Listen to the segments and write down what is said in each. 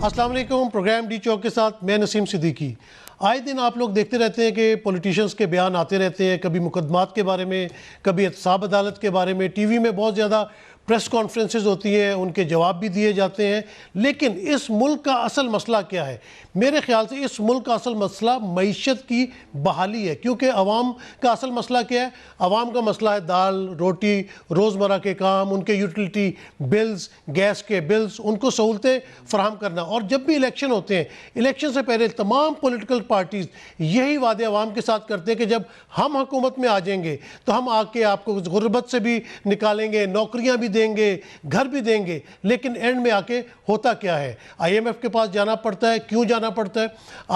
السلام علیکم. Programme D چوک کے ساتھ میں نسیم صدیقی. آئے دن آپ لوگ دیکھتے رہتے ہیں کہ پولیٹیشنز کے بیان آتے رہتے ہیں, کبھی مقدمات کے بارے میں, کبھی احتساب عدالت کے بارے میں. ٹی وی میں بہت زیادہ پریس کانفرنسز ہوتی ہیں, ان کے جواب بھی دیے جاتے ہیں. لیکن اس ملک کا اصل مسئلہ کیا ہے؟ میرے خیال سے اس ملک کا اصل مسئلہ معیشت کی بحالی ہے. کیونکہ عوام کا اصل مسئلہ کیا ہے؟ عوام کا مسئلہ ہے دال, روٹی, روزمرہ کے کام, ان کے یوٹیلیٹی بلز, گیس کے بلز, ان کو سہولتیں فراہم کرنا. اور جب بھی الیکشن ہوتے ہیں, الیکشن سے پہلے تمام پولیٹیکل پارٹیز یہی وعدے عوام کے ساتھ کرتے ہیں کہ جب ہم حکومت میں آ جائیں گے تو ہم آ کے آپ کو غربت سے بھی نکالیں گے, نوکریاں بھی دیں گے, گھر بھی دیں گے. لیکن اینڈ میں آ کے ہوتا کیا ہے؟ آئی ایم ایف کے پاس جانا پڑتا ہے. کیوں جانا پڑتا ہے؟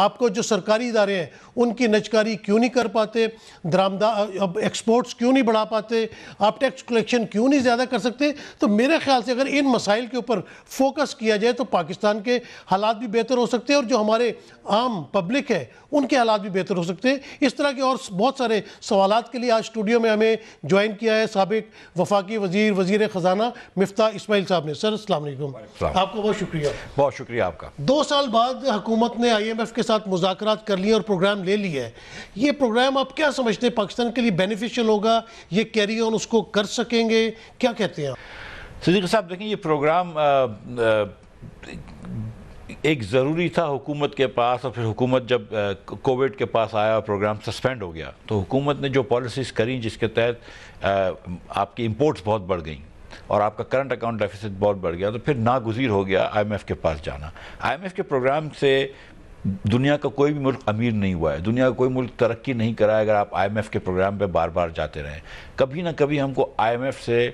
آپ کو جو سرکاری ادارے ہیں ان کی نجکاری کیوں نہیں کر پاتے؟ ایکسپورٹس کیوں نہیں بڑھا پاتے؟ آپ ٹیکس کلیکشن کیوں نہیں زیادہ کر سکتے؟ تو میرے خیال سے اگر ان مسائل کے اوپر فوکس کیا جائے تو پاکستان کے حالات بھی بہتر ہو سکتے ہیں, اور جو ہمارے عام پبلک ہے ان کے حالات بھی بہتر ہو سکتے ہیں. اس طرح کے اور بہت سارے سوالات کے لیے آج اسٹوڈیو میں ہمیں جوائن کیا ہے سابق وفاقی وزیر خزانہ مفتاح اسماعیل صاحب نے. سر السلام علیکم. آپ کا بہت شکریہ. بہت شکریہ آپ کا. 2 سال بعد حکومت نے آئی ایم ایف کے ساتھ مذاکرات کر لیے اور پروگرام لے لیا ہے. یہ پروگرام آپ کیا سمجھتے ہیں پاکستان کے لیے بینیفیشل ہوگا؟ یہ کیری آن اس کو کر سکیں گے؟ کیا کہتے ہیں آپ؟ صدیق صاحب دیکھیں, یہ پروگرام ایک ضروری تھا حکومت کے پاس, اور پھر حکومت جب کووڈ کے پاس آیا اور پروگرام سسپینڈ ہو گیا تو حکومت نے جو پالیسیز کریں جس کے تحت آپ کی امپورٹس بہت بڑھ گئیں اور آپ کا کرنٹ اکاؤنٹ ڈیفیسٹ بہت بڑھ گیا, تو پھر ناگزیر ہو گیا آئی ایم ایف کے پاس جانا. آئی ایم ایف کے پروگرام سے دنیا کا کوئی بھی ملک امیر نہیں ہوا ہے, دنیا کا کوئی ملک ترقی نہیں کرا ہے اگر آپ آئی ایم ایف کے پروگرام پہ بار بار جاتے رہیں. کبھی نہ کبھی ہم کو آئی ایم ایف سے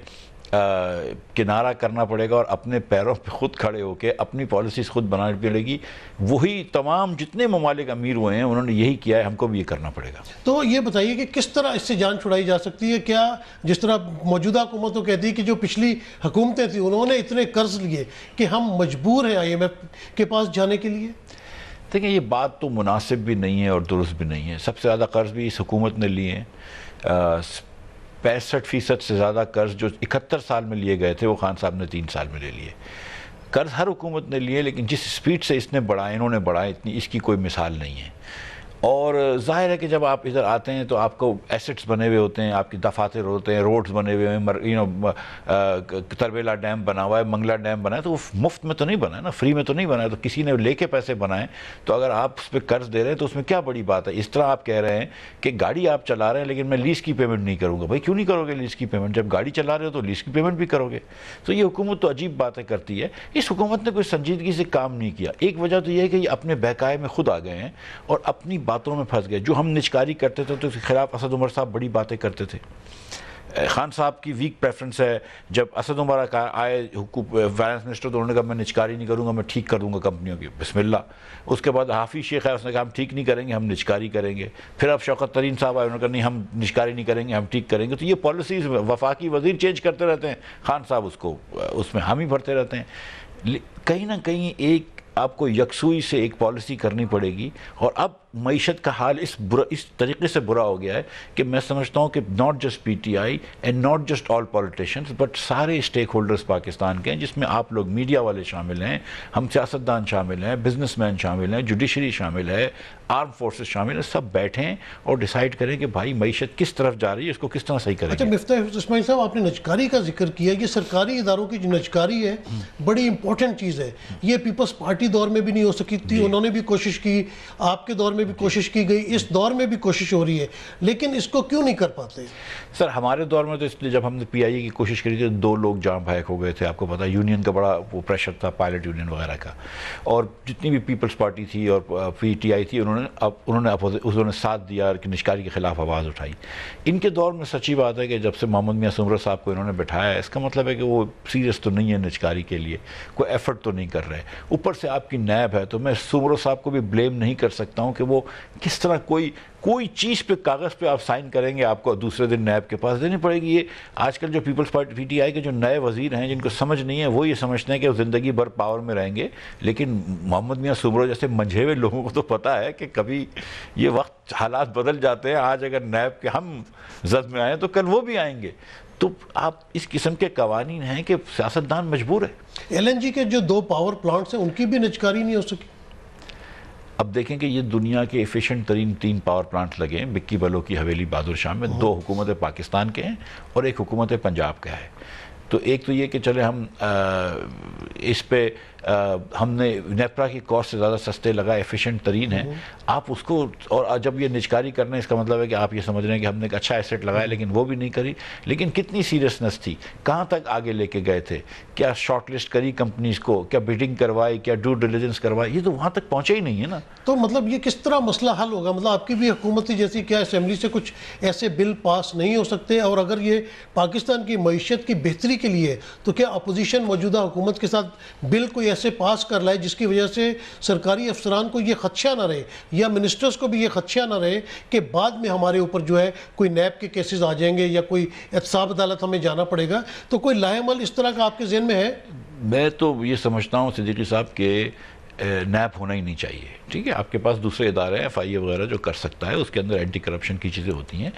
کنارہ کرنا پڑے گا اور اپنے پیروں پہ خود کھڑے ہو کے اپنی پالیسیز خود بنانی پڑے گی. وہی تمام جتنے ممالک امیر ہوئے ہیں انہوں نے یہی کیا ہے, ہم کو بھی یہ کرنا پڑے گا. تو یہ بتائیے کہ کس طرح اس سے جان چھڑائی جا سکتی ہے؟ کیا جس طرح موجودہ حکومتوں کہتی ہے کہ جو پچھلی حکومتیں تھیں انہوں نے اتنے قرض لیے کہ ہم مجبور ہیں آئی ایم ایف کے پاس جانے کے لیے؟ دیکھیں, یہ بات تو مناسب بھی نہیں ہے اور درست بھی نہیں ہے. سب سے زیادہ قرض بھی اس حکومت نے لیے ہیں. 65% سے زیادہ قرض جو 71 سال میں لیے گئے تھے وہ خان صاحب نے 3 سال میں لے لیے. قرض ہر حکومت نے لیے, لیکن جس سپیڈ سے اس نے بڑھائے, انہوں نے بڑھائے, اتنی اس کی کوئی مثال نہیں ہے. اور ظاہر ہے کہ جب آپ ادھر آتے ہیں تو آپ کو ایسٹس بنے ہوئے ہوتے ہیں, آپ کی دفاتر ہوتے ہیں, روڈز بنے ہوئے ہیں, تربیلا ڈیم بنا ہوا ہے, منگلا ڈیم بنا ہے, تو وہ مفت میں تو نہیں بنا ہے نا, فری میں تو نہیں بنا ہے, تو کسی نے لے کے پیسے بنائے. تو اگر آپ اس پہ قرض دے رہے ہیں تو اس میں کیا بڑی بات ہے؟ اس طرح آپ کہہ رہے ہیں کہ گاڑی آپ چلا رہے ہیں لیکن میں لیز کی پیمنٹ نہیں کروں گا. بھائی کیوں نہیں کرو گے لیز کی پیمنٹ؟ جب گاڑی چلا رہے ہو تو لیز کی پیمنٹ بھی کرو گے. تو یہ حکومت تو عجیب باتیں کرتی ہے. اس حکومت نے کوئی سنجیدگی سے کام نہیں کیا. ایک وجہ تو یہ ہے کہ یہ اپنے بہکائے میں خود آ گئے ہیں اور اپنی باتوں میں پھنس گئے. جو ہم نچکاری کرتے تھے تو اس کے خلاف اسد عمر صاحب بڑی باتیں کرتے تھے. خان صاحب کی ویک پریفرنس ہے. جب اسد عمر آئے فائنانس منسٹر تو انہوں نے کہا میں نچکاری نہیں کروں گا, میں ٹھیک کر دوں گا کمپنیوں کی. بسم اللہ. اس کے بعد حافظ شیخ ہے, اس نے کہا ہم ٹھیک نہیں کریں گے, ہم نچکاری کریں گے. پھر اب شوکت ترین صاحب آئے, انہوں نے کہا نہیں ہم نچکاری نہیں کریں گے, ہم ٹھیک کریں گے. تو یہ پالیسیز وفاقی وزیر چینج کرتے رہتے ہیں, خان صاحب اس میں حامی بھرتے رہتے ہیں. کہیں نہ کہیں ایک آپ کو یکسوئی سے ایک پالیسی کرنی پڑے گی. اور اب معیشت کا حال اس طریقے سے برا ہو گیا ہے کہ میں سمجھتا ہوں کہ not just P T I and not just all politicians but سارے اسٹیک ہولڈرز پاکستان کے ہیں, جس میں آپ لوگ میڈیا والے شامل ہیں, ہم سیاستدان شامل ہیں, بزنس مین شامل ہیں, جوڈیشری شامل ہے, آرم فورسز شامل ہیں. سب بیٹھیں اور ڈیسائیڈ کریں کہ بھائی معیشت کس طرف جا رہی ہے, اس کو کس طرح صحیح کریں. اچھا مفتاح اسماعیل صاحب, آپ نے نجکاری کا ذکر کیا. یہ سرکاری اداروں کی جو نجکاری ہے بڑی امپورٹنٹ چیز ہے. یہ پیپلز پارٹی دور میں بھی نہیں ہو سکی تھی, انہوں نے بھی کوشش کی, آپ کے دور میں بھی کوشش کی گئی, اس دور میں بھی کوشش ہو رہی ہے, لیکن اس کو کیوں نہیں کر پاتے؟ سر ہمارے دور میں تو اس لیے جب ہم نے پی آئی اے کی کوشش کری تھی 2 لوگ جام بحق ہو گئے تھے. آپ کو پتا یونین کا بڑا وہ پریشر تھا, پائلٹ یونین وغیرہ کا, اور جتنی بھی پیپلز پارٹی تھی اور پی ٹی آئی تھی انہوں نے ساتھ دیا کہ نشکاری کے خلاف آواز اٹھائی. ان کے دور میں سچی بات ہے کہ جب سے محمد میاں سمرو صاحب کو انہوں نے بٹھایا ہے, اس کا مطلب ہے کہ وہ سیریس تو نہیں ہے نشکاری کے لیے, کوئی ایفرٹ تو نہیں کر رہے. اوپر سے آپ کی نیب ہے, تو میں سمرو صاحب کو بھی بلیم نہیں کر سکتا ہوں کہ وہ کس طرح کوئی چیز پہ کاغذ پہ آپ سائن کریں گے, آپ کو دوسرے دن نیب کے پاس دینی پڑے گی. یہ آج کل جو پیپلز پارٹی پی ٹی آئی کے جو نئے وزیر ہیں جن کو سمجھ نہیں ہے, وہ یہ سمجھتے ہیں کہ وہ زندگی بھر پاور میں رہیں گے, لیکن محمد میاں سمرو جیسے منجھے ہوئے لوگوں کو تو پتہ ہے کہ کبھی یہ وقت حالات بدل جاتے ہیں. آج اگر نیب کے ہم زد میں آئیں تو کل وہ بھی آئیں گے. تو آپ اس قسم کے قوانین ہیں کہ سیاستدان مجبور ہے. LNG کے جو 2 پاور پلانٹس ہیں ان کی بھی نجکاری نہیں ہو سکی. اب دیکھیں کہ یہ دنیا کے ایفیشنٹ ترین 3 پاور پلانٹ لگے ہیں بکی بلو کی حویلی بہادر شاہ میں. 2 حکومت پاکستان کے ہیں اور 1 حکومت پنجاب کا ہے. تو ایک تو یہ کہ چلے ہم اس پہ ہم نے نیپرا کی کاسٹ سے زیادہ سستے لگا، ایفیشنٹ ترین ہے. آپ اس کو، اور جب یہ نجکاری کرنا ہے اس کا مطلب ہے کہ آپ یہ سمجھ رہے ہیں کہ ہم نے ایک اچھا ایسٹ لگایا لیکن وہ بھی نہیں کری. لیکن کتنی سیریسنس تھی، کہاں تک آگے لے کے گئے تھے، کیا شارٹ لسٹ کری کمپنیز کو، کیا بیڈنگ کروائی، کیا ڈیو ڈیلیجنس کروائی، یہ تو وہاں تک پہنچے ہی نہیں ہے نا. تو مطلب یہ کس طرح مسئلہ حل ہوگا؟ مطلب آپ کی بھی حکومت تھی جیسی، کیا اسمبلی سے کچھ ایسے بل پاس نہیں ہو سکتے؟ اور اگر یہ پاکستان کی معیشت کی بہتری کے لیے تو کیا اپوزیشن موجودہ حکومت کے ساتھ بل کوئی ایسے پاس کر لائے جس کی وجہ سے سرکاری افسران کو یہ خدشہ نہ رہے یا منسٹرز کو بھی یہ خدشہ نہ رہے کہ بعد میں ہمارے اوپر جو ہے کوئی نیب کے کیسز آ جائیں گے یا کوئی احتساب عدالت ہمیں جانا پڑے گا؟ تو کوئی لاہ عمل اس طرح کا آپ کے ذہن میں ہے؟ میں تو یہ سمجھتا ہوں صدیقی صاحب کہ نیب ہونا ہی نہیں چاہیے. ٹھیک ہے، آپ کے پاس دوسرے ادارے ہیں FIA وغیرہ جو کر سکتا ہے، اس کے اندر اینٹی کرپشن کی چیزیں ہوتی ہیں.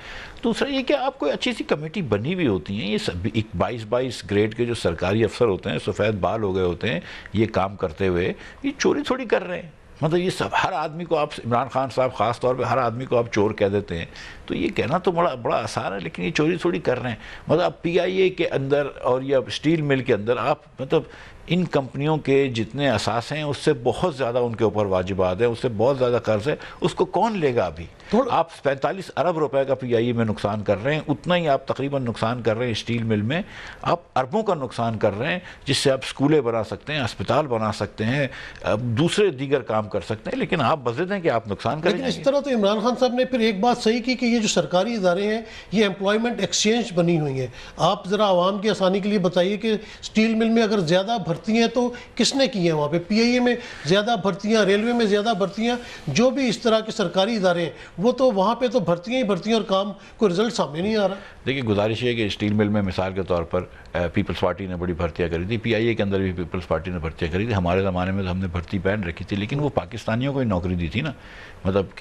دوسرا یہ کہ آپ کوئی اچھی سی کمیٹی بنی ہوئی ہوتی ہیں. یہ سب 22 گریڈ کے جو سرکاری افسر ہوتے ہیں، سفید بال ہو گئے ہوتے ہیں یہ کام کرتے ہوئے، یہ چوری تھوڑی کر رہے ہیں. مطلب یہ سب ہر آدمی کو آپ، عمران خان صاحب خاص طور پہ ہر آدمی کو آپ چور کہہ دیتے ہیں تو یہ کہنا تو بڑا آسان ہے، لیکن یہ چوری تھوڑی کر رہے ہیں. مطلب PIA کے اندر اور یا اسٹیل مل کے اندر آپ مطلب ان کمپنیوں کے جتنے اساس ہیں اس سے بہت زیادہ ان کے اوپر واجبات ہیں، اس سے بہت زیادہ قرض ہے. اس کو کون لے گا ابھی؟ آپ 45 ارب روپے کا PIA میں نقصان کر رہے ہیں، اتنا ہی آپ تقریباً نقصان کر رہے ہیں اسٹیل مل میں. آپ اربوں کا نقصان کر رہے ہیں جس سے آپ سکولیں بنا سکتے ہیں، اسپتال بنا سکتے ہیں، دوسرے دیگر کام کر سکتے ہیں، لیکن آپ بضد ہیں کہ آپ نقصان کریں. لیکن اس طرح تو عمران خان صاحب نے پھر ایک بات صحیح کی کہ یہ جو سرکاری ادارے ہیں یہ امپلائمنٹ ایکسچینج بنی ہوئی ہیں. آپ ذرا عوام کی آسانی کے لیے بتائیے کہ اسٹیل مل میں اگر زیادہ بھرتی ہیں تو کس نے کی ہیں وہاں پہ؟ PIA میں زیادہ بھرتیاں، ریلوے میں زیادہ بھرتیاں، جو بھی اس طرح کے سرکاری ادارے ہیں وہ تو وہاں پہ تو بھرتیاں ہی بھرتیاں اور کام کوئی رزلٹ سامنے نہیں آ رہا. دیکھیے گزارش یہ ہے کہ اسٹیل مل میں مثال کے طور پر پیپلز پارٹی نے بڑی بھرتیاں کری تھی، PIA کے اندر بھی پیپلز پارٹی نے بھرتیاں کری تھی. ہمارے زمانے میں تو ہم نے بھرتی بین رکھی تھی، لیکن وہ پاکستانیوں کو ہی نوکری دی تھی نا. مطلب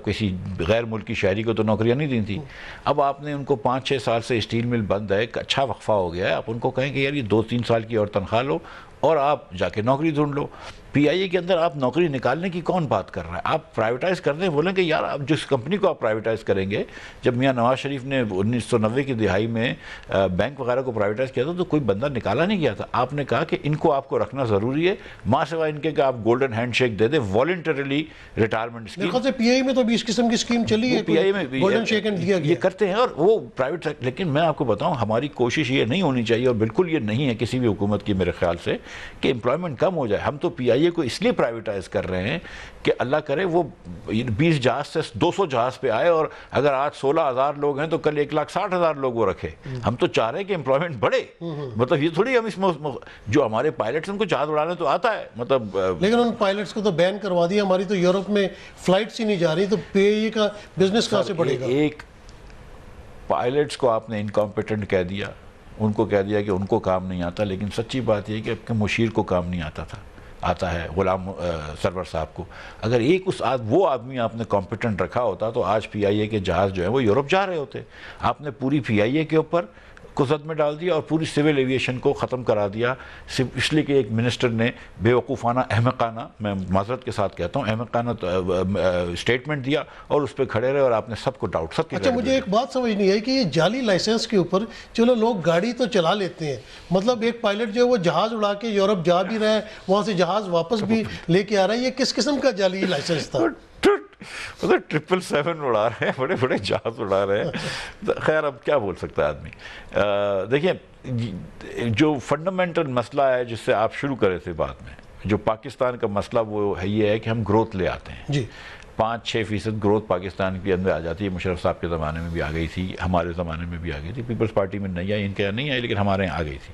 کسی غیر ملکی شہری کو تو نوکریاں نہیں دی تھی. اب آپ نے ان کو 5-6 سال سے اسٹیل مل بند ہے، ایک اچھا وقفہ ہو گیا ہے، آپ ان کو کہیں کہ یار یہ 2-3 سال کی اور تنخواہ لو اور آپ جا کے نوکری ڈھونڈ لو. PIA کے اندر آپ نوکری نکالنے کی کون بات کر رہا ہے؟ آپ پرائیویٹائز کر دیں، بولیں کہ یار آپ جس کمپنی کو آپ پرائیویٹائز کریں گے، جب میاں نواز شریف نے 1990 کی دہائی میں بینک وغیرہ کو پرائیویٹائز کیا تھا تو کوئی بندہ نکالا نہیں گیا تھا. آپ نے کہا کہ ان کو آپ کو رکھنا ضروری ہے، ماں سوائے ان کے کہ آپ گولڈن ہینڈ شیک دے دیں، والنٹریلی ریٹائرمنٹ اسکیم. میرے خیال سے PIA میں تو بھی اس قسم کی اسکیم چلی ہے، PIA میں گولڈن شیک ہینڈ دیا گیا یہ کرتے ہیں اور وہ پرائیویٹ. لیکن میں آپ کو بتاؤں ہماری کوشش یہ نہیں ہونی چاہیے اور بالکل یہ نہیں ہے کسی بھی حکومت کی میرے خیال سے کہ امپلائمنٹ کم ہو جائے. ہم تو PIA کو اس لیے پرائیویٹائز کر رہے ہیں کہ اللہ کرے وہ 20 جہاز سے 200 جہاز پہ آئے اور اگر آج 16,000 لوگ ہیں تو کل 1,60,000 لوگ وہ رکھے. ہم تو چاہ رہے ہیں کہ امپلائمنٹ بڑھے. مطلب یہ تھوڑی ہم اس جو ہمارے پائلٹس ان کو جہاز اڑانے تو آتا ہے مطلب، لیکن ان پائلٹس کو تو بین کروا دیا. ہماری تو یورپ میں فلائٹس ہی نہیں جا رہی، تو PIA کا بزنس کہاں سے بڑھے گا؟ ایک پائلٹس کو آپ نے انکمپیٹنٹ کہہ دیا، ان کو کہہ دیا کہ ان کو کام نہیں آتا، لیکن سچی بات یہ کہ آپ کے مشیر کو کام نہیں آتا ہے غلام سرور صاحب کو. اگر ایک وہ آدمی آپ نے کمپیٹنٹ رکھا ہوتا تو آج PIA کے جہاز جو ہیں وہ یورپ جا رہے ہوتے. آپ نے پوری PIA کے اوپر کو زد میں ڈال دیا اور پوری سول ایویشن کو ختم کرا دیا صرف اس لیے کہ ایک منسٹر نے بے وقوفانہ احمقانہ، میں معذرت کے ساتھ کہتا ہوں، احمقانہ اسٹیٹمنٹ دیا اور اس پہ کھڑے رہے اور آپ نے سب کو ڈاؤٹ سب کے. اچھا مجھے ایک بات سمجھ نہیں آئی کہ یہ جعلی لائسنس کے اوپر چلو لوگ گاڑی تو چلا لیتے ہیں، مطلب ایک پائلٹ جو ہے وہ جہاز اڑا کے یورپ جا بھی رہا ہے، وہاں سے جہاز واپس بھی لے کے آ رہا ہے، یہ کس قسم کا جعلی لائسنس تھا؟ 777 اڑا رہے ہیں، بڑے بڑے جہاز اڑا رہے ہیں. خیر اب کیا بول سکتا ہے آدمی. دیکھیں جو فنڈامنٹل مسئلہ ہے جس سے آپ شروع کرے تھے بات میں، جو پاکستان کا مسئلہ وہ ہے یہ ہے کہ ہم گروتھ لے آتے ہیں. جی 5-6% گروتھ پاکستان کے اندر آ جاتی ہے. مشرف صاحب کے زمانے میں بھی آ گئی تھی، ہمارے زمانے میں بھی آ گئی تھی. پیپلز پارٹی میں نہیں آئی، ان کے یہاں نہیں آئی، لیکن ہمارے یہاں آ گئی تھی.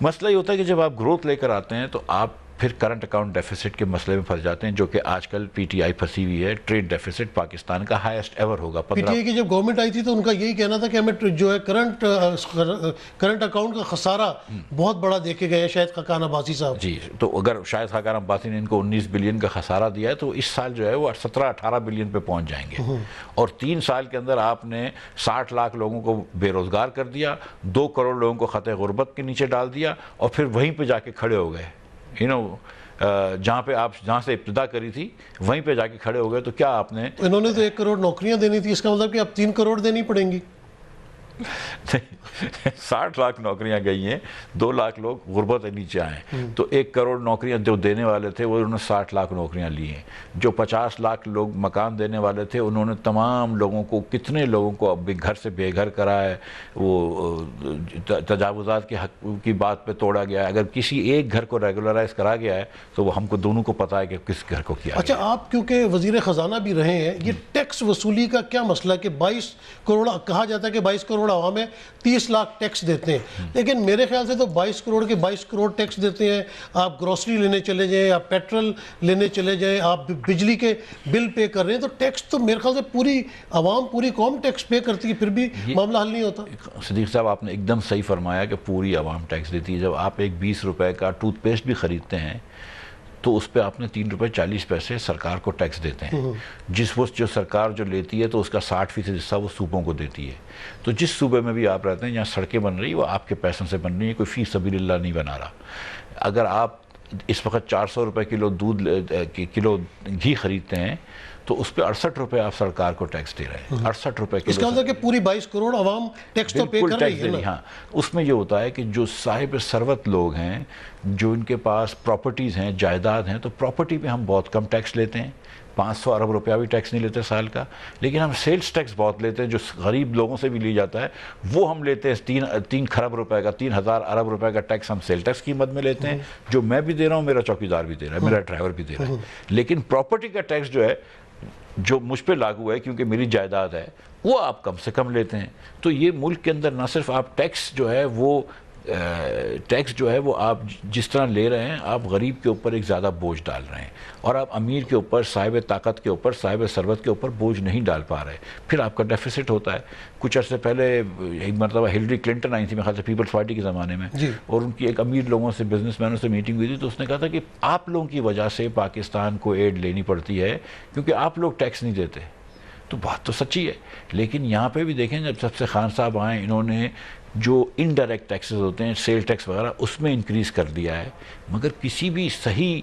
مسئلہ یہ ہوتا ہے کہ جب آپ گروتھ لے کر آتے ہیں تو آپ پھر کرنٹ اکاؤنٹ ڈیفیسٹ کے مسئلے میں پھنس جاتے ہیں، جو کہ آج کل پی ٹی آئی پھنسی ہوئی ہے. ٹریڈ ڈیفیسٹ پاکستان کا ہائیسٹ ایور ہوگا. پی ٹی آئی کی جب گورنمنٹ آئی تھی تو ان کا یہی کہنا تھا کہ ہمیں جو ہے کرنٹ اکاؤنٹ کا خسارہ بہت بڑا دیکھے گئے ہیں شاید خاقان عباسی صاحب. جی، تو اگر شاید خاقان عباسی نے ان کو 19 بلین کا خسارہ دیا ہے تو اس سال جو ہے وہ 17-18 بلین پہ پہنچ جائیں گے. اور 3 سال کے اندر آپ نے 60 لاکھ لوگوں کو بے روزگار کر دیا، 2 کروڑ لوگوں کو خطے غربت کے نیچے ڈال دیا، اور پھر وہیں پہ جا کے کھڑے ہو گئے. جہاں سے ابتدا کری تھی وہیں پہ جا کے کھڑے ہو گئے. تو کیا آپ نے انہوں نے تو 1 کروڑ نوکریاں دینی تھی، اس کا مطلب کہ اب 3 کروڑ دینی پڑیں گی. 60 لاکھ نوکریاں گئی ہیں، 2 لاکھ لوگ غربت کے نیچے آئے. تو 1 کروڑ نوکریاں جو دینے والے تھے وہ انہوں نے 60 لاکھ نوکریاں لی ہیں. جو 50 لاکھ لوگ مکان دینے والے تھے انہوں نے تمام لوگوں کو، کتنے لوگوں کو اب گھر سے بے گھر کرا ہے. وہ تجاوزات کے حق کی بات پہ توڑا گیا ہے. اگر کسی ایک گھر کو ریگولرائز کرا گیا ہے تو وہ ہم کو دونوں کو پتا ہے کہ کس گھر کو کیا. اچھا، آپ کیونکہ وزیر خزانہ بھی رہے ہیں، یہ ٹیکس وصولی کا کیا مسئلہ ہے کہ 22 کروڑ کہا جاتا ہے کہ 22 کروڑ عوام ہے، 30 لاکھ ٹیکس دیتے ہیں، لیکن میرے خیال سے تو 22 کروڑ کے 22 کروڑ ٹیکس دیتے ہیں. آپ گروسری لینے چلے جائیں، آپ پیٹرول لینے چلے جائیں، آپ بجلی کے بل پے کر رہے ہیں، تو ٹیکس تو میرے خیال سے پوری عوام، پوری قوم ٹیکس پے کرتی ہے، پھر بھی معاملہ حل نہیں ہوتا. صدیق صاحب، آپ نے ایک دم صحیح فرمایا کہ پوری عوام ٹیکس دیتی ہے. جب آپ ایک 20 روپے کا ٹوتھ پیسٹ بھی خریدتے ہیں تو اس پہ آپ نے 3 روپے 40 پیسے سرکار کو ٹیکس دیتے ہیں. جو سرکار جو لیتی ہے تو اس کا 60% حصہ وہ صوبوں کو دیتی ہے. تو جس صوبے میں بھی آپ رہتے ہیں جہاں سڑکیں بن رہی وہ آپ کے پیسوں سے بن رہی ہیں، کوئی فی سبیل اللہ نہیں بنا رہا. اگر آپ اس وقت 400 روپے کلو گھی خریدتے ہیں تو اس پہ 68 روپے آپ سرکار کو ٹیکس دے رہے ہیں. 68 روپے اس کا مطلب کہ پوری 22 کروڑ عوام ٹیکس تو پے کر رہی ہے نا. ہاں، اس میں یہ ہوتا ہے کہ جو صاحب ثروت لوگ ہیں، جو ان کے پاس پراپرٹیز ہیں، جائیداد ہیں، تو پراپرٹی پہ ہم بہت کم ٹیکس لیتے ہیں. 500 ارب روپیہ بھی ٹیکس نہیں لیتے سال کا. لیکن ہم سیلز ٹیکس بہت لیتے ہیں، جو غریب لوگوں سے بھی لی جاتا ہے وہ ہم لیتے ہیں. 3 کھرب روپے کا، 3000 ارب روپے کا ٹیکس ہم سیل ٹیکس کی مد میں لیتے ہیں، جو میں بھی دے رہا ہوں، میرا چوکیدار بھی دے رہا ہے، میرا ڈرائیور بھی دے رہا ہے. لیکن پراپرٹی کا ٹیکس جو ہے، جو مجھ پہ لاگو ہے کیونکہ میری جائیداد ہے، وہ آپ کم سے کم لیتے ہیں. تو یہ ملک کے اندر نہ صرف آپ ٹیکس جو ہے وہ آپ جس طرح لے رہے ہیں، آپ غریب کے اوپر ایک زیادہ بوجھ ڈال رہے ہیں، اور آپ امیر کے اوپر، صاحب طاقت کے اوپر، صاحب ثروت کے اوپر بوجھ نہیں ڈال پا رہے. پھر آپ کا ڈیفیسٹ ہوتا ہے. کچھ عرصے پہلے ایک مرتبہ ہلری کلنٹن آئی تھی، میرے خیال سے پیپلز پارٹی کے زمانے میں، اور ان کی ایک امیر لوگوں سے، بزنس مینوں سے میٹنگ ہوئی تھی، تو اس نے کہا تھا کہ آپ لوگوں کی وجہ سے پاکستان کو ایڈ لینی پڑتی ہے کیونکہ آپ لوگ ٹیکس نہیں دیتے. تو بات تو سچی ہے. لیکن یہاں پہ بھی دیکھیں، جب سب سے خان صاحب آئیں، انہوں نے جو انڈائریکٹ ٹیکسز ہوتے ہیں، سیل ٹیکس وغیرہ، اس میں انکریز کر دیا ہے. مگر کسی بھی صحیح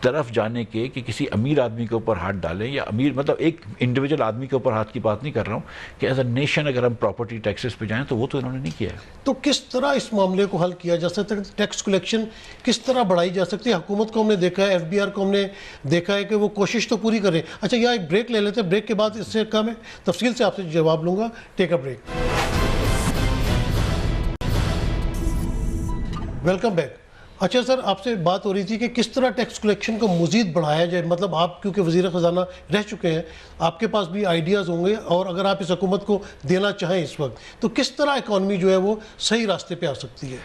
طرف جانے کے کہ کسی امیر آدمی کے اوپر ہاتھ ڈالیں، یا امیر مطلب ایک انڈیویجول آدمی کے اوپر ہاتھ کی بات نہیں کر رہا ہوں، کہ ایز اے نیشن اگر ہم پراپرٹی ٹیکسز پہ جائیں تو وہ تو انہوں نے نہیں کیا ہے. تو کس طرح اس معاملے کو حل کیا جا سکتا ہے؟ ٹیکس کلیکشن کس طرح بڑھائی جا سکتی ہے؟ حکومت کو ہم نے دیکھا ہے، ایف بی آر کو ہم نے دیکھا ہے کہ وہ کوشش تو پوری کریں. اچھا، یہاں ایک بریک لے لیتے ہیں، بریک کے بعد اس سے کا میں تفصیل سے آپ سے جواب لوں گا. ٹیک اے بریک. Welcome back. اچھا سر، آپ سے بات ہو رہی تھی کہ کس طرح ٹیکس کلیکشن کو مزید بڑھایا جائے. مطلب آپ کیونکہ وزیر خزانہ رہ چکے ہیں، آپ کے پاس بھی آئیڈیاز ہوں گے، اور اگر آپ اس حکومت کو دینا چاہیں اس وقت، تو کس طرح اکانومی جو ہے وہ صحیح راستے پہ آ سکتی ہے؟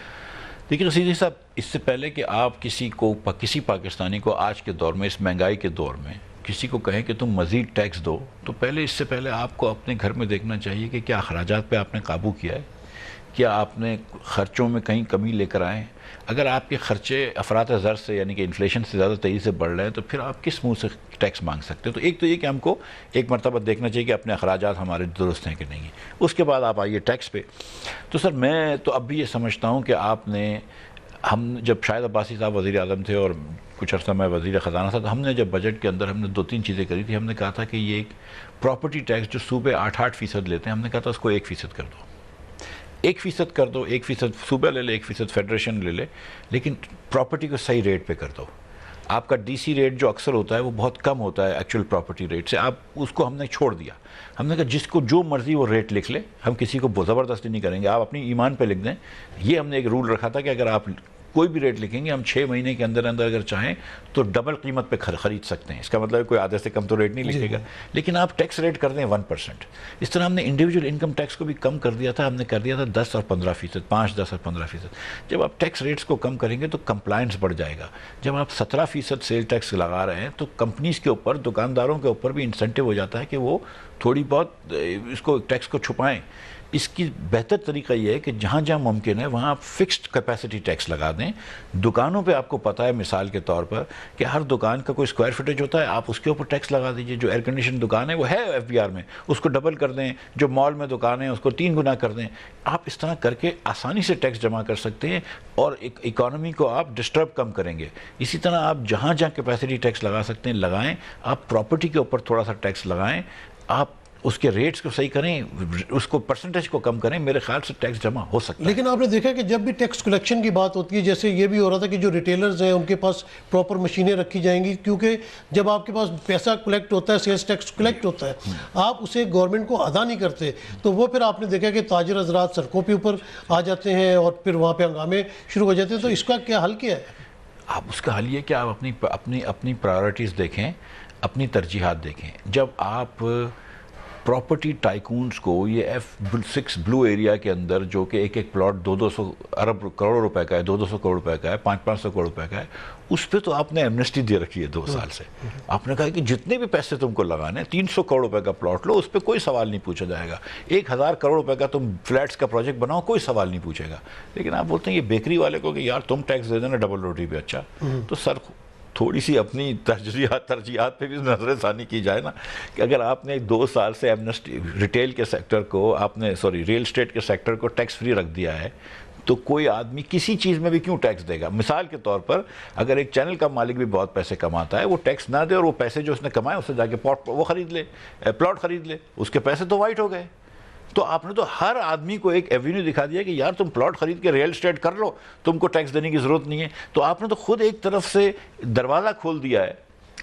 دیکھیے رشید صاحب، اس سے پہلے کہ آپ کسی پاکستانی کو آج کے دور میں، اس مہنگائی کے دور میں کسی کو کہیں کہ تم مزید ٹیکس دو، تو اس سے پہلے آپ کو اپنے گھر میں دیکھنا چاہیے کہ کیا اخراجات پہ آپ نے قابو کیا ہے، کیا آپ نے خرچوں میں کہیں کمی لے کر آئے ہیں. اگر آپ کے خرچے افراط زر سے، یعنی کہ انفلیشن سے زیادہ تیزی سے بڑھ رہے ہیں، تو پھر آپ کس منہ سے ٹیکس مانگ سکتے ہیں؟ تو ایک تو یہ کہ ہم کو ایک مرتبہ دیکھنا چاہیے کہ اپنے اخراجات ہمارے درست ہیں کہ نہیں ہیں. اس کے بعد آپ آئیے ٹیکس پہ. تو سر، میں تو اب بھی یہ سمجھتا ہوں کہ ہم جب شاہد عباسی صاحب وزیر اعظم تھے اور کچھ عرصہ میں وزیر خزانہ تھا، تو ہم نے جب بجٹ کے اندر ہم نے 2-3 چیزیں کری تھی. ہم نے کہا تھا کہ یہ ایک پراپرٹی ٹیکس جو صوبے 8% لیتے ہیں، ہم نے کہا تھا اس کو 1% کر دو. 1% کر دو، 1% صوبہ لے لے، 1% فیڈریشن لے لے، لیکن پراپرٹی کو صحیح ریٹ پہ کر دو. آپ کا ڈی سی ریٹ جو اکثر ہوتا ہے وہ بہت کم ہوتا ہے ایکچوئل پراپرٹی ریٹ سے. آپ اس کو ہم نے چھوڑ دیا. ہم نے کہا جس کو جو مرضی وہ ریٹ لکھ لے، ہم کسی کو زبردستی نہیں کریں گے، آپ اپنی ایمان پہ لکھ دیں. یہ ہم نے ایک رول رکھا تھا کہ اگر آپ کوئی بھی ریٹ لکھیں گے ہم 6 مہینے کے اندر اگر چاہیں تو ڈبل قیمت پہ خرید سکتے ہیں. اس کا مطلب کوئی آدھے سے کم تو ریٹ نہیں لکھے گا, لیکن آپ ٹیکس ریٹ کر دیں 1%. اس طرح ہم نے انڈیویجول انکم ٹیکس کو بھی کم کر دیا تھا, ہم نے کر دیا تھا 10 اور 15%, 5, 10 اور 15%. جب آپ ٹیکس ریٹس کو کم کریں گے تو کمپلائنس بڑھ جائے گا. جب آپ 17% سیل ٹیکس لگا رہے ہیں تو کمپنیز کے اوپر, دکانداروں کے اوپر بھی انسینٹیو ہو جاتا ہے کہ وہ تھوڑی بہت اس کو ٹیکس کو چھپائیں. اس کی بہتر طریقہ یہ ہے کہ جہاں جہاں ممکن ہے وہاں آپ فکسڈ کیپیسٹی ٹیکس لگا دیں. دکانوں پہ آپ کو پتہ ہے مثال کے طور پر کہ ہر دکان کا کوئی اسکوائر فٹیج ہوتا ہے, آپ اس کے اوپر ٹیکس لگا دیجئے. جو ایئر کنڈیشن دکان ہے وہ ہے FBR میں, اس کو ڈبل کر دیں. جو مال میں دکان ہے اس کو 3 گنا کر دیں. آپ اس طرح کر کے آسانی سے ٹیکس جمع کر سکتے ہیں اور اکانومی کو آپ ڈسٹرب کم کریں گے. اسی طرح آپ جہاں جہاں کیپیسٹی ٹیکس لگا سکتے ہیں لگائیں. آپ پراپرٹی کے اوپر تھوڑا سا ٹیکس لگائیں, آپ اس کے ریٹس کو صحیح کریں, اس کو پرسنٹیج کو کم کریں, میرے خیال سے ٹیکس جمع ہو سکتا ہے. لیکن آپ نے دیکھا کہ جب بھی ٹیکس کلیکشن کی بات ہوتی ہے, جیسے یہ بھی ہو رہا تھا کہ جو ریٹیلرز ہیں ان کے پاس پراپر مشینیں رکھی جائیں گی, کیونکہ جب آپ کے پاس پیسہ کلیکٹ ہوتا ہے, سیلز ٹیکس کلیکٹ ہوتا ہے, آپ اسے گورنمنٹ کو ادا نہیں کرتے, تو وہ پھر آپ نے دیکھا کہ تاجر حضرات سڑکوں کے اوپر آ جاتے ہیں اور پھر وہاں پہ ہنگامے شروع ہو جاتے ہیں. تو اس کا کیا حل کیا ہے؟ آپ اس کا حل یہ کہ آپ اپنی پرائیورٹیز دیکھیں, اپنی ترجیحات دیکھیں. جب آپ پراپرٹی ٹائکونز کو یہ F6 بلو ایریا کے اندر جو کہ ایک پلاٹ 200 ارب کروڑ روپے کا ہے, 200 کروڑ روپے کا ہے, 500 کروڑ روپے کا ہے, اس پہ تو آپ نے ایمنسٹی دے رکھی ہے 2 سال سے. آپ نے کہا کہ جتنے بھی پیسے تم کو لگانے, 300 کروڑ روپے کا پلاٹ لو, اس پہ کوئی سوال نہیں پوچھا جائے گا. 1000 کروڑ روپے کا تم فلیٹس کا پروجیکٹ بناؤ, کوئی سوال نہیں پوچھے گا. لیکن آپ بولتے ہیں یہ بیکری والے کو کہ یار تم ٹیکس دے دینا ڈبل روٹی پہ. اچھا تو سر تھوڑی سی اپنی ترجیحات پہ بھی نظر ثانی کی جائے نا, کہ اگر آپ نے 2 سال سے ایمنسٹی ریٹیل کے سیکٹر کو ریل اسٹیٹ کے سیکٹر کو ٹیکس فری رکھ دیا ہے, تو کوئی آدمی کسی چیز میں بھی کیوں ٹیکس دے گا؟ مثال کے طور پر اگر ایک چینل کا مالک بھی بہت پیسے کماتا ہے, وہ ٹیکس نہ دے اور وہ پیسے جو اس نے کمائے اس سے جا کے پلاٹ خرید لے, اس کے پیسے تو وائٹ ہو گئے. تو آپ نے تو ہر آدمی کو ایک ایوینیو دکھا دیا کہ یار تم پلاٹ خرید کے ریل اسٹیٹ کر لو, تم کو ٹیکس دینے کی ضرورت نہیں ہے. تو آپ نے تو خود ایک طرف سے دروازہ کھول دیا ہے,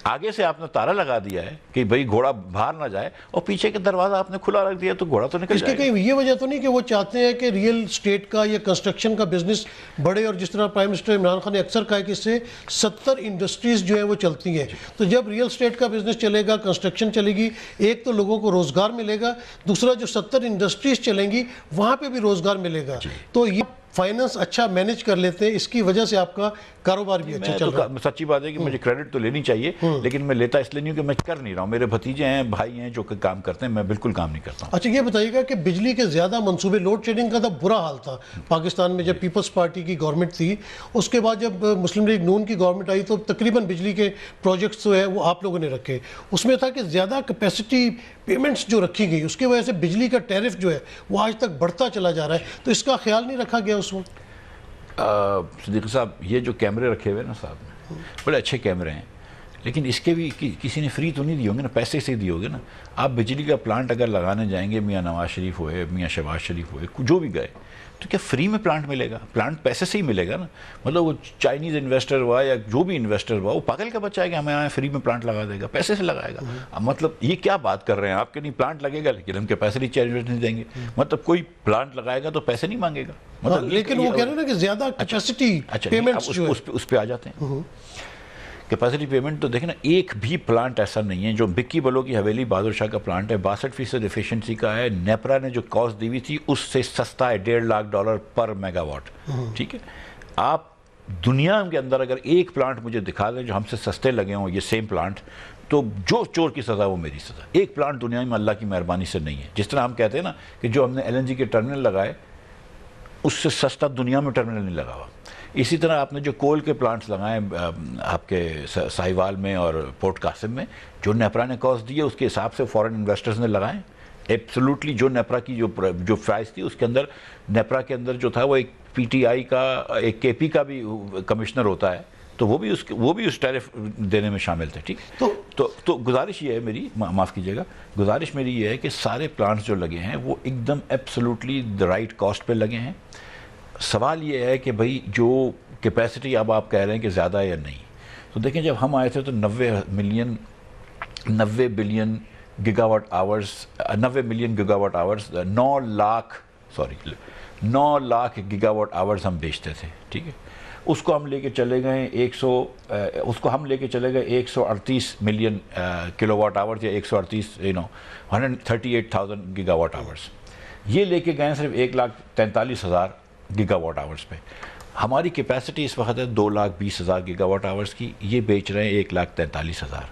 آگے سے آپ نے تالا لگا دیا ہے کہ بھئی گھوڑا باہر نہ جائے, اور پیچھے کے دروازہ آپ نے کھلا رکھ دیا تو گھوڑا تو نکل جائے گا. اس کی کہیں یہ وجہ تو نہیں کہ وہ چاہتے ہیں کہ ریئل اسٹیٹ کا یا کنسٹرکشن کا بزنس بڑھے, اور جس طرح پرائم منسٹر عمران خان نے اکثر کہا ہے کہ اس سے 70 انڈسٹریز جو ہیں وہ چلتی ہیں. تو جب ریئل اسٹیٹ کا بزنس چلے گا, کنسٹرکشن چلے گی, ایک تو لوگوں کو روزگار ملے گا, دوسرا جو 70 انڈسٹریز چلیں گی وہاں پہ بھی روزگار ملے گا. تو یہ فائننس اچھا مینج کر لیتے ہیں, اس کی وجہ سے آپ کا کاروبار بھی اچھا چل رہا ہے. سچی بات ہے کہ مجھے کریڈٹ تو لینی چاہیے, لیکن میں لیتا اس لیے نہیں ہوں کہ میں کر نہیں رہا ہوں. میرے بھتیجے ہیں, بھائی ہیں جو کہ کام کرتے ہیں, میں بالکل کام نہیں کرتا ہوں. اچھا یہ بتائیے گا کہ بجلی کے زیادہ منصوبے, لوڈ شیڈنگ کا تو برا حال تھا پاکستان میں جب پیپلز پارٹی کی گورنمنٹ تھی. اس کے بعد جب مسلم لیگ نون کی گورنمنٹ آئی تو تقریباً بجلی کے پروجیکٹس جو ہے وہ آپ لوگوں نے رکھے. اس میں تھا کہ زیادہ کیپیسٹی پیمنٹس جو رکھی گئی, اس کی وجہ سے بجلی کا ٹیرف جو ہے وہ آج تک بڑھتا چلا جا رہا ہے. تو اس کا خیال نہیں رکھا گیا اس وقت؟ صدیق صاحب, یہ جو کیمرے رکھے ہوئے نا صاحب نے, بڑے اچھے کیمرے ہیں, لیکن اس کے بھی کسی نے فری تو نہیں دیے ہوں گے نا, پیسے سے دیے ہوگے نا. آپ بجلی کا پلانٹ اگر لگانے جائیں گے, میاں نواز شریف ہوئے, میاں شہباز شریف ہوئے, جو بھی گئے, تو کیا فری میں پلانٹ ملے گا؟ پلانٹ پیسے سے ہی ملے گا نا. مطلب وہ چائنیز انویسٹر ہوا یا جو بھی انویسٹر ہوا, وہ پاگل کا بچہ ہے کہ ہمیں یہاں فری میں پلانٹ لگا دے گا, پیسے سے لگائے گا. اب مطلب یہ کیا بات کر رہے ہیں آپ کہ نہیں پلانٹ لگے گا لیکن ہم کیپیسٹی چارجز نہیں دیں گے. مطلب کوئی پلانٹ لگائے گا تو پیسے نہیں مانگے گا. مطلب لیکن وہ کہہ رہے ہیں نا کہ زیادہ کیپیسٹی پیمنٹس جو ہے اس پہ آ جاتے ہیں. کیپیسٹی پیمنٹ تو دیکھیں نا, ایک بھی پلانٹ ایسا نہیں ہے جو بکی بلو کی حویلی بہادر شاہ کا پلانٹ ہے, 62% ایفیشنسی کا ہے. نیپرا نے جو کاسٹ دی ہوئی تھی اس سے سستا ہے, $1.5 لاکھ پر میگا واٹ. ٹھیک ہے, آپ دنیا کے اندر اگر ایک پلانٹ مجھے دکھا دیں جو ہم سے سستے لگے ہوں, یہ سیم پلانٹ, تو جو چور کی سزا وہ میری سزا. ایک پلانٹ دنیا میں اللہ کی مہربانی سے نہیں ہے. جس طرح ہم کہتے ہیں نا کہ جو ہم نے LNG کے ٹرمینل لگائے, اس سے سستا دنیا میں ٹرمینل نہیں لگا ہوا. اسی طرح آپ نے جو کول کے پلانٹس لگائے آپ کے ساہیوال میں اور پورٹ قاسم میں, جو نیپرا نے کاسٹ دی ہے اس کے حساب سے فورن انویسٹرز نے لگائے. ایبسولوٹلی جو نیپرا کی جو پرائس تھی, اس کے اندر نیپرا کے اندر جو تھا وہ ایک PTI کا, ایک KP کا بھی کمشنر ہوتا ہے, تو وہ بھی اس ٹیرف دینے میں شامل تھے. ٹھیک, تو گزارش یہ ہے میری, معاف کیجیے گا, گزارش میری یہ ہے کہ سارے پلانٹس جو لگے ہیں وہ ایک دم ایبسولوٹلی رائٹ کاسٹ پہ لگے ہیں. سوال یہ ہے کہ بھئی جو کیپیسٹی اب آپ کہہ رہے ہیں کہ زیادہ ہے یا نہیں, تو دیکھیں جب ہم آئے تھے تو 90 billion gigawatt hours 9 lakh gigawatt hours ہم بیچتے تھے. ٹھیک ہے, اس کو ہم لے کے چلے گئے 138 ملین کلو واٹ آورز یا 138,000 گیگا واٹ آورز. یہ لے کے گئے صرف 1,43,000 گیگا واٹ آورز پہ. ہماری کیپیسٹی اس وقت ہے 2,20,000 گیگا واٹ آورز کی, یہ بیچ رہے ہیں 1,43,000.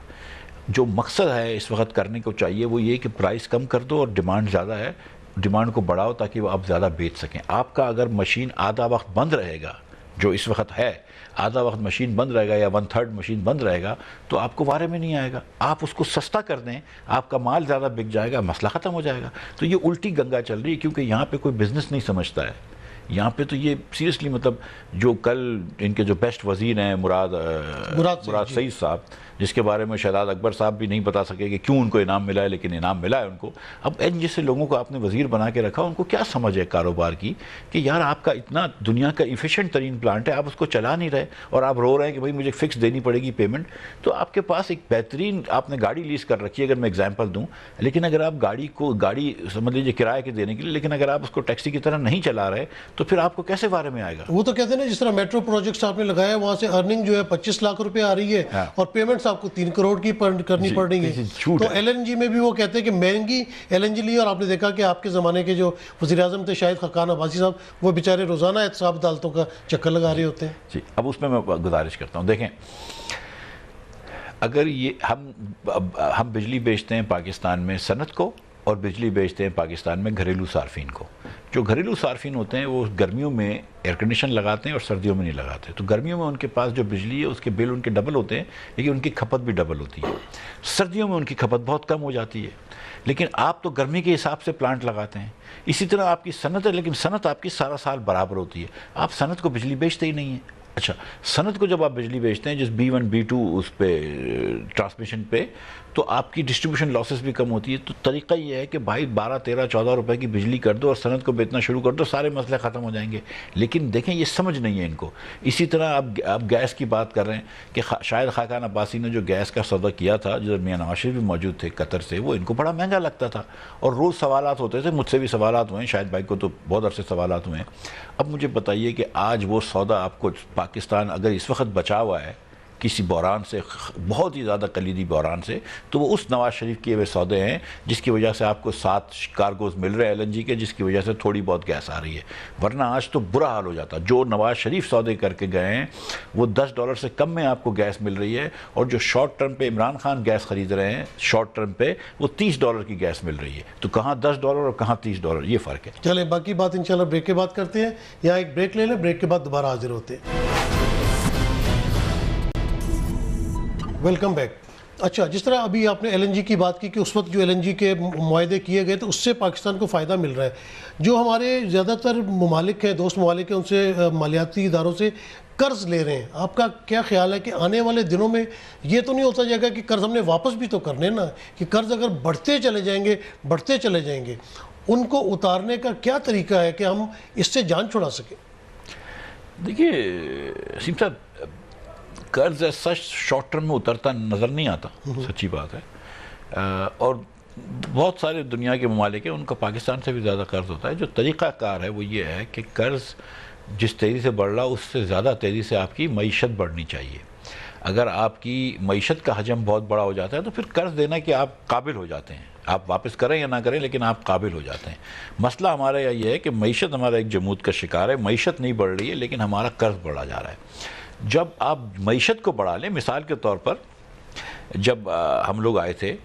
جو مقصد ہے اس وقت کرنے کو چاہیے وہ یہ کہ پرائس کم کر دو اور ڈیمانڈ زیادہ ہے, ڈیمانڈ کو بڑھاؤ تاکہ وہ آپ زیادہ بیچ سکیں. آپ کا اگر مشین آدھا وقت بند رہے گا, جو اس وقت ہے آدھا وقت مشین بند رہے گا یا 1/3 مشین بند رہے گا, تو آپ کو وارے میں نہیں آئے گا. آپ اس کو سستا کر دیں, آپ کا مال زیادہ بک جائے گا, مسئلہ ختم ہو جائے گا. تو یہ الٹی گنگا چل رہی ہے, کیونکہ یہاں پہ کوئی بزنس نہیں سمجھتا ہے. یہاں پہ تو یہ سیریسلی مطلب جو کل ان کے جو بیسٹ وزیر ہیں مراد سعید صاحب, جس کے بارے میں شہزاد اکبر صاحب بھی نہیں بتا سکے کہ کیوں ان کو انعام ملا ہے, لیکن انعام ملا ہے ان کو. اب ان جیسے لوگوں کو آپ نے وزیر بنا کے رکھا, ان کو کیا سمجھ ہے کاروبار کی کہ یار آپ کا اتنا دنیا کا ایفیشینٹ ترین پلانٹ ہے, آپ اس کو چلا نہیں رہے اور آپ رو رہے ہیں کہ بھائی مجھے فکس دینی پڑے گی پیمنٹ. تو آپ کے پاس ایک بہترین آپ نے گاڑی لیز کر رکھی ہے, اگر میں ایگزامپل دوں, لیکن اگر آپ گاڑی سمجھ لیجیے کرائے کے دینے کے لیے, لیکن اگر آپ اس کو ٹیکسی کی طرح نہیں چلا رہے تو پھر آپ کو کیسے وارے میں آئے گا؟ وہ تو کہتے ہیں نا جس طرح میٹرو پروجیکٹس آپ نے لگایا وہاں سے ارننگ جو ہے 25 لاکھ روپے آ رہی ہے اور پیمنٹس آپ کو 3 کروڑ کی کرنی پڑ رہی ہے. تو ایل این جی میں بھی وہ کہتے ہیں کہ مہنگی ایل این جی لی, اور آپ نے دیکھا کہ آپ کے زمانے کے جو وزیر اعظم تھے شاہد خاقان عباسی صاحب, وہ بیچارے روزانہ احتساب عدالتوں کا چکر لگا رہے ہوتے ہیں. جی اب اس میں گزارش کرتا ہوں, دیکھیں اگر یہ ہم بجلی بیچتے ہیں پاکستان میں صنعت کو اور بجلی بیچتے ہیں پاکستان میں گھریلو صارفین کو. جو گھریلو صارفین ہوتے ہیں وہ گرمیوں میں ایئر کنڈیشن لگاتے ہیں اور سردیوں میں نہیں لگاتے, تو گرمیوں میں ان کے پاس جو بجلی ہے اس کے بل ان کے ڈبل ہوتے ہیں, لیکن ان کی کھپت بھی ڈبل ہوتی ہے. سردیوں میں ان کی کھپت بہت کم ہو جاتی ہے, لیکن آپ تو گرمی کے حساب سے پلانٹ لگاتے ہیں. اسی طرح آپ کی صنعت ہے, لیکن صنعت آپ کی سارا سال برابر ہوتی ہے, آپ صنعت کو بجلی بیچتے ہی نہیں ہیں. اچھا, صنعت کو جب آپ بجلی بیچتے ہیں جس B1 B2 اس پہ ٹرانسمیشن پہ, تو آپ کی ڈسٹریبیوشن لاسز بھی کم ہوتی ہے. تو طریقہ یہ ہے کہ بھائی 12 13 14 روپے کی بجلی کر دو اور صنعت کو بیچنا شروع کر دو, سارے مسئلے ختم ہو جائیں گے. لیکن دیکھیں یہ سمجھ نہیں ہے ان کو. اسی طرح آپ گیس کی بات کر رہے ہیں کہ شاہد خاقان عباسی نے جو گیس کا سودا کیا تھا, جو میاں نواز شریف بھی موجود تھے قطر سے, وہ ان کو بڑا مہنگا لگتا تھا اور روز سوالات ہوتے تھے. مجھ سے بھی سوالات ہوئے ہیں, شاہد بھائی کو تو بہت عرصے سوالات ہوئے ہیں. اب مجھے بتائیے کہ آج وہ سودا آپ کو پاکستان اگر اس وقت بچا ہوا ہے کسی بحران سے, بہت ہی زیادہ کلیدی بحران سے, تو وہ اس نواز شریف کیے ہوئے سودے ہیں جس کی وجہ سے آپ کو 7 کارگوز مل رہے ہیں LNG کے, جس کی وجہ سے تھوڑی بہت گیس آ رہی ہے. ورنہ آج تو برا حال ہو جاتا. جو نواز شریف سودے کر کے گئے ہیں وہ $10 سے کم میں آپ کو گیس مل رہی ہے, اور جو شارٹ ٹرم پہ عمران خان گیس خرید رہے ہیں شارٹ ٹرم پہ, وہ $30 کی گیس مل رہی ہے. تو کہاں $10 اور کہاں $30, یہ فرق ہے. چلیں باقی بات انشاءاللہ بریک کے بعد کرتے ہیں, یہاں ایک بریک لے لیں, بریک کے بعد دوبارہ حاضر ہوتے ہیں. Welcome back. اچھا, جس طرح ابھی آپ نے ایل این جی کی بات کی کہ اس وقت جو ایل این جی کے معاہدے کیے گئے تو اس سے پاکستان کو فائدہ مل رہا ہے. جو ہمارے زیادہ تر ممالک ہیں, دوست ممالک ہیں, ان سے مالیاتی اداروں سے قرض لے رہے ہیں, آپ کا کیا خیال ہے کہ آنے والے دنوں میں یہ تو نہیں ہوتا جائے گا کہ قرض ہم نے واپس بھی تو کرنے نا, کہ قرض اگر بڑھتے چلے جائیں گے, ان کو اتارنے کا کیا طریقہ ہے کہ ہم اس سے جان چھڑا سکیں؟ دیکھیے سیم صاحب, قرض سچ شارٹ ٹرم میں اترتا نظر نہیں آتا, سچی بات ہے. اور بہت سارے دنیا کے ممالک ہیں ان کا پاکستان سے بھی زیادہ قرض ہوتا ہے. جو طریقہ کار ہے وہ یہ ہے کہ قرض جس تیزی سے بڑھ رہا اس سے زیادہ تیزی سے آپ کی معیشت بڑھنی چاہیے. اگر آپ کی معیشت کا حجم بہت بڑا ہو جاتا ہے تو پھر قرض دینا کہ آپ قابل ہو جاتے ہیں, آپ واپس کریں یا نہ کریں لیکن آپ قابل ہو جاتے ہیں. مسئلہ ہمارا یہ ہے کہ معیشت ہمارا ایک جمود کا شکار ہے, معیشت نہیں بڑھ رہی ہے لیکن ہمارا قرض بڑھا جا رہا ہے. جب آپ معیشت کو بڑھا لیں, مثال کے طور پر جب ہم لوگ آئے تھے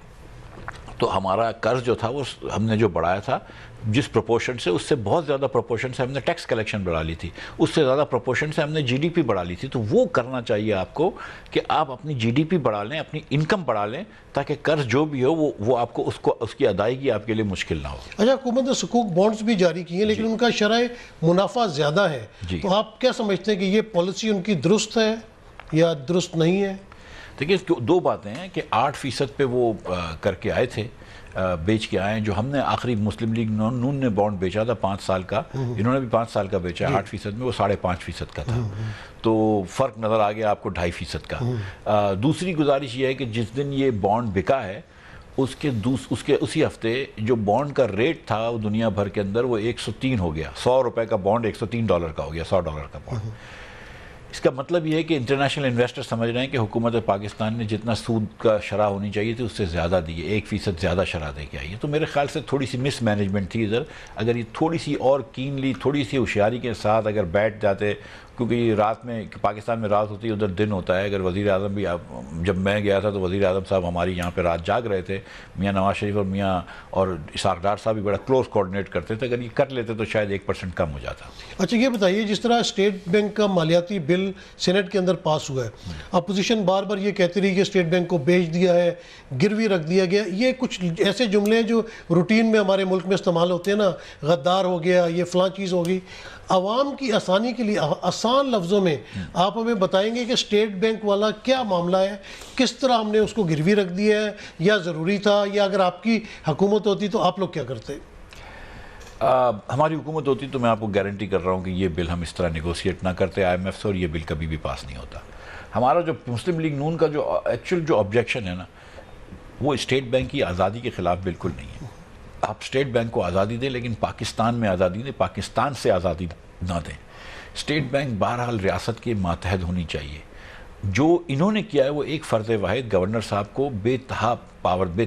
تو ہمارا قرض جو تھا وہ ہم نے جو بڑھایا تھا جس پروپورشن سے, اس سے بہت زیادہ پروپورشن سے ہم نے ٹیکس کلیکشن بڑھا لی تھی, اس سے زیادہ پروپورشن سے ہم نے GDP بڑھا لی تھی. تو وہ کرنا چاہیے آپ کو کہ آپ اپنی GDP بڑھا لیں, اپنی انکم بڑھا لیں, تاکہ قرض جو بھی ہو وہ آپ کو اس کی ادائیگی آپ کے لیے مشکل نہ ہو. اچھا, حکومت نے سکوک بانڈز بھی جاری کیے ہیں لیکن ان کا شرح منافع زیادہ ہے, تو آپ کیا سمجھتے ہیں کہ یہ پالیسی ان کی درست ہے یا درست نہیں ہے؟ دیکھیے 2 باتیں ہیں کہ 8% پہ وہ کر کے آئے تھے, بیچ کے آئے ہیں. جو ہم نے آخری مسلم لیگ نون نے بانڈ بیچا تھا 5 سال کا, انہوں نے بھی 5 سال کا بیچا, 8% میں وہ 5.5% کا تھا. تو فرق نظر آ گیا آپ کو 2.5% کا. دوسری گزارش یہ ہے کہ جس دن یہ بانڈ بکا ہے اس کے اسی ہفتے جو بانڈ کا ریٹ تھا وہ دنیا بھر کے اندر وہ 103 ہو گیا. $100 کا بانڈ $103 کا ہو گیا, $100 کا بانڈ. اس کا مطلب یہ ہے کہ انٹرنیشنل انویسٹر سمجھ رہے ہیں کہ حکومت پاکستان نے جتنا سود کا شرح ہونی چاہیے تھی اس سے زیادہ دی ہے، 1% زیادہ شرح دے کے آئی ہے. تو میرے خیال سے تھوڑی سی مس مینجمنٹ تھی ادھر. اگر یہ تھوڑی سی اور کینلی، تھوڑی سی ہوشیاری کے ساتھ اگر بیٹھ جاتے، کیونکہ یہ رات میں پاکستان میں رات ہوتی ہے، ادھر دن ہوتا ہے. اگر وزیر اعظم بھی، جب میں گیا تھا تو وزیر اعظم صاحب ہماری یہاں پہ رات جاگ رہے تھے، میاں نواز شریف اور میاں اور اسحاق ڈار صاحب بھی بڑا کلوز کوآرڈینیٹ کرتے تھے. اگر یہ کر لیتے تو شاید 1% کم ہو جاتا. اچھا یہ بتائیے، جس طرح اسٹیٹ بینک کا مالیاتی بل سینٹ کے اندر پاس ہوا ہے، اپوزیشن بار بار یہ کہتی رہی کہ اسٹیٹ بینک کو بیچ دیا ہے، گروی رکھ دیا گیا. یہ کچھ ایسے جملے ہیں جو روٹین میں ہمارے ملک میں استعمال ہوتے ہیں نا، غدار ہو گیا، یہ فلاں چیز ہوگی. عوام کی آسانی کے لیے آسان لفظوں میں آپ ہمیں بتائیں گے کہ اسٹیٹ بینک والا کیا معاملہ ہے، کس طرح ہم نے اس کو گروی رکھ دیا ہے، یا ضروری تھا، یا اگر آپ کی حکومت ہوتی تو آپ لوگ کیا کرتے؟ ہماری حکومت ہوتی تو میں آپ کو گارنٹی کر رہا ہوں کہ یہ بل ہم اس طرح نیگوشیٹ نہ کرتے IMF سے، اور یہ بل کبھی بھی پاس نہیں ہوتا. ہمارا جو مسلم لیگ نون کا جو ایکچوئل جو آبجیکشن ہے نا، وہ اسٹیٹ بینک کی آزادی کے خلاف بالکل نہیں ہے. آپ اسٹیٹ بینک کو آزادی دیں، لیکن پاکستان میں آزادی دیں، پاکستان سے آزادی نہ دیں. اسٹیٹ بینک بہرحال ریاست کے ماتحت ہونی چاہیے. جو انہوں نے کیا ہے وہ ایک فرد واحد گورنر صاحب کو بے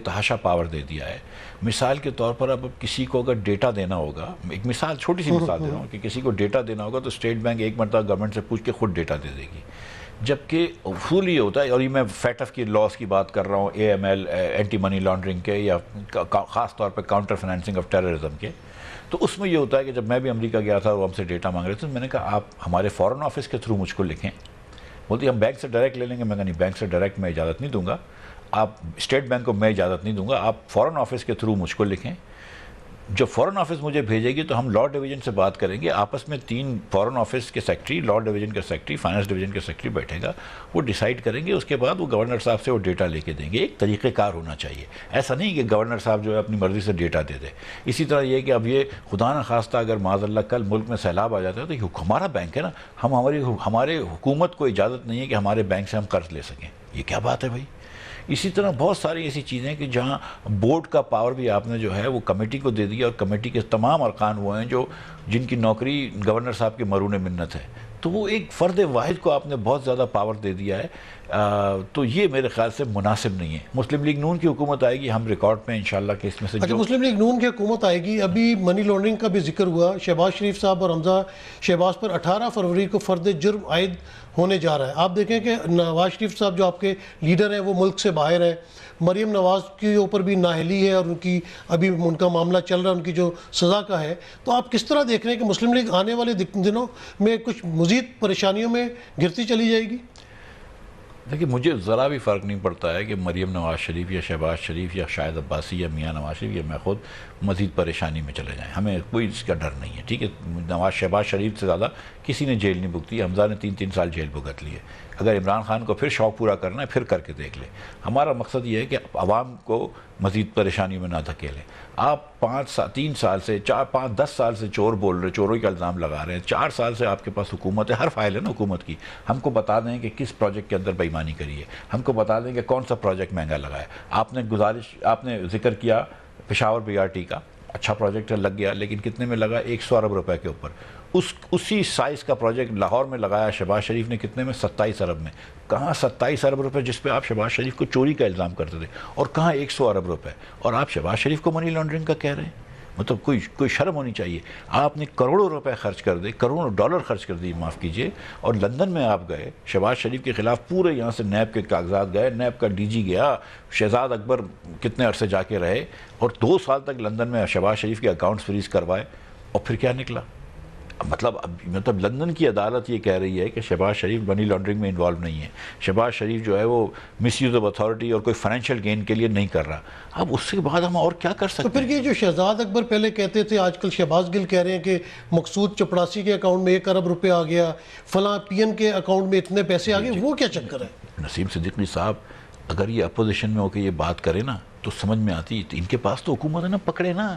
تحاشا پاور دے دیا ہے. مثال کے طور پر اب کسی کو اگر ڈیٹا دینا ہوگا، ایک مثال، چھوٹی سی مثال دے رہا ہوں، کہ کسی کو ڈیٹا دینا ہوگا تو اسٹیٹ بینک ایک مرتبہ گورنمنٹ سے پوچھ کے خود ڈیٹا دے دے گی. جبکہ اصول یہ ہوتا ہے، اور یہ میں FATF کی لاس کی بات کر رہا ہوں، AML اینٹی منی لانڈرنگ کے، یا خاص طور پہ کاؤنٹر فائنینسنگ آف ٹیررزم کے. تو اس میں یہ ہوتا ہے کہ جب میں بھی امریکہ گیا تھا وہ ہم سے ڈیٹا مانگ رہے تھے، میں نے کہا آپ ہمارے فورن آفس کے تھرو مجھ کو لکھیں. بولتی ہم بینک سے ڈائریکٹ لے لیں گے. میں کہا نہیں، بینک سے ڈائریکٹ میں اجازت نہیں دوں گا، آپ اسٹیٹ بینک کو میں اجازت نہیں دوں گا، آپ فورن آفس کے تھرو مجھ کو لکھیں. جب فورن آفس مجھے بھیجے گی تو ہم لاء ڈویژن سے بات کریں گے. آپس میں 3 فورن آفس کے سیکٹری، لاء ڈویژن کے سیکٹری، فائنانس ڈویژن کے سیکٹری بیٹھے گا، وہ ڈیسائیڈ کریں گے. اس کے بعد وہ گورنر صاحب سے وہ ڈیٹا لے کے دیں گے. ایک طریقہ کار ہونا چاہیے، ایسا نہیں کہ گورنر صاحب جو ہے اپنی مرضی سے ڈیٹا دے دے. اسی طرح یہ کہ اب یہ خدا نہ خواستہ اگر معاذ اللہ کل ملک میں سیلاب آ جاتا ہے تو یہ ہمارا بینک ہے نا، ہمارے حکومت کو اجازت نہیں ہے کہ ہمارے بینک سے ہم قرض لے سکیں. یہ کیا بات ہے بھائی؟ اسی طرح بہت ساری ایسی چیزیں کہ جہاں بورڈ کا پاور بھی آپ نے جو ہے وہ کمیٹی کو دے دیا، اور کمیٹی کے تمام ارکان وہ ہیں جن کی نوکری گورنر صاحب کے مرہون منت ہے. تو وہ ایک فرد واحد کو آپ نے بہت زیادہ پاور دے دیا ہے. تو یہ میرے خیال سے مناسب نہیں ہے. مسلم لیگ نون کی حکومت آئے گی، ہم ریکارڈ میں انشاءاللہ کہ اس میں سے اچھا، مسلم لیگ نون کی حکومت آئے گی. ابھی منی لانڈرنگ کا بھی ذکر ہوا. شہباز شریف صاحب اور حمزہ شہباز پر 18 فروری کو فرد جرم عائد ہونے جا رہا ہے. آپ دیکھیں کہ نواز شریف صاحب جو آپ کے لیڈر ہیں وہ ملک سے باہر ہیں. مریم نواز کے اوپر بھی نااہلی ہے، اور ان کا معاملہ چل رہا ہے، ان کی جو سزا کا ہے. تو آپ کس طرح دیکھ رہے ہیں کہ مسلم لیگ آنے والے دنوں میں کچھ مزید پریشانیوں میں گرتی چلی جائے گی؟ دیکھیں، مجھے ذرا بھی فرق نہیں پڑتا ہے کہ مریم نواز شریف یا شہباز شریف یا شاہد عباسی یا میاں نواز شریف یا میں خود مزید پریشانی میں چلے جائیں. ہمیں کوئی اس کا ڈر نہیں ہے. ٹھیک ہے، شہباز شریف سے زیادہ کسی نے جیل نہیں بھگتی. حمزہ نے 3 سال جیل بھگت لی ہے. اگر عمران خان کو پھر شوق پورا کرنا ہے پھر کر کے دیکھ لے. ہمارا مقصد یہ ہے کہ عوام کو مزید پریشانیوں میں نہ دھکیلیں. آپ 3 سال سے 10 سال سے چور بول رہے، چوروں کا الزام لگا رہے ہیں. 4 سال سے آپ کے پاس حکومت ہے، ہر فائل ہے نا حکومت کی. ہم کو بتا دیں کہ کس پروجیکٹ کے اندر بےایمانی کری ہے، ہم کو بتا دیں کہ کون سا پروجیکٹ مہنگا لگا ہے. آپ نے ذکر کیا پشاور BRT کا، اچھا پروجیکٹ لگ گیا، لیکن کتنے میں لگا؟ 100 ارب روپے کے اوپر. اسی سائز کا پروجیکٹ لاہور میں لگایا شہباز شریف نے، کتنے میں؟ 27 ارب میں. کہاں 27 ارب روپے جس پہ آپ شہباز شریف کو چوری کا الزام کرتے تھے، اور کہاں 100 ارب روپے، اور آپ شہباز شریف کو منی لانڈرنگ کا کہہ رہے ہیں؟ مطلب کوئی شرم ہونی چاہیے. آپ نے کروڑوں روپے خرچ کر دے، کروڑوں ڈالر خرچ کر دی، معاف کیجئے، اور لندن میں آپ گئے شہباز شریف کے خلاف پورے یہاں سے نیب کے کاغذات گئے، نیب کا DG گیا، شہزاد اکبر کتنے عرصے جا کے رہے، اور 2 سال تک لندن میں شہباز شریف کے اکاؤنٹس فریز کروائے، اور پھر کیا نکلا؟ مطلب لندن کی عدالت یہ کہہ رہی ہے کہ شہباز شریف منی لانڈرنگ میں انوالو نہیں ہے. شہباز شریف جو ہے وہ مس یوز آف اتھارٹی اور کوئی فائنینشیل گین کے لیے نہیں کر رہا. اب اس کے بعد ہم اور کیا کر سکتے ہیں؟ تو پھر یہ جو شہزاد اکبر پہلے کہتے تھے، آج کل شہباز گل کہہ رہے ہیں کہ مقصود چپڑاسی کے اکاؤنٹ میں 1 ارب روپے آ گیا، فلاں PN کے اکاؤنٹ میں اتنے پیسے آ گئے، وہ کیا چکر ہے؟ نسیم صدیقی صاحب اگر یہ اپوزیشن میں ہو کے یہ بات کرے نا تو سمجھ میں آتی. ان کے پاس تو حکومت ہے نا، پکڑے نا.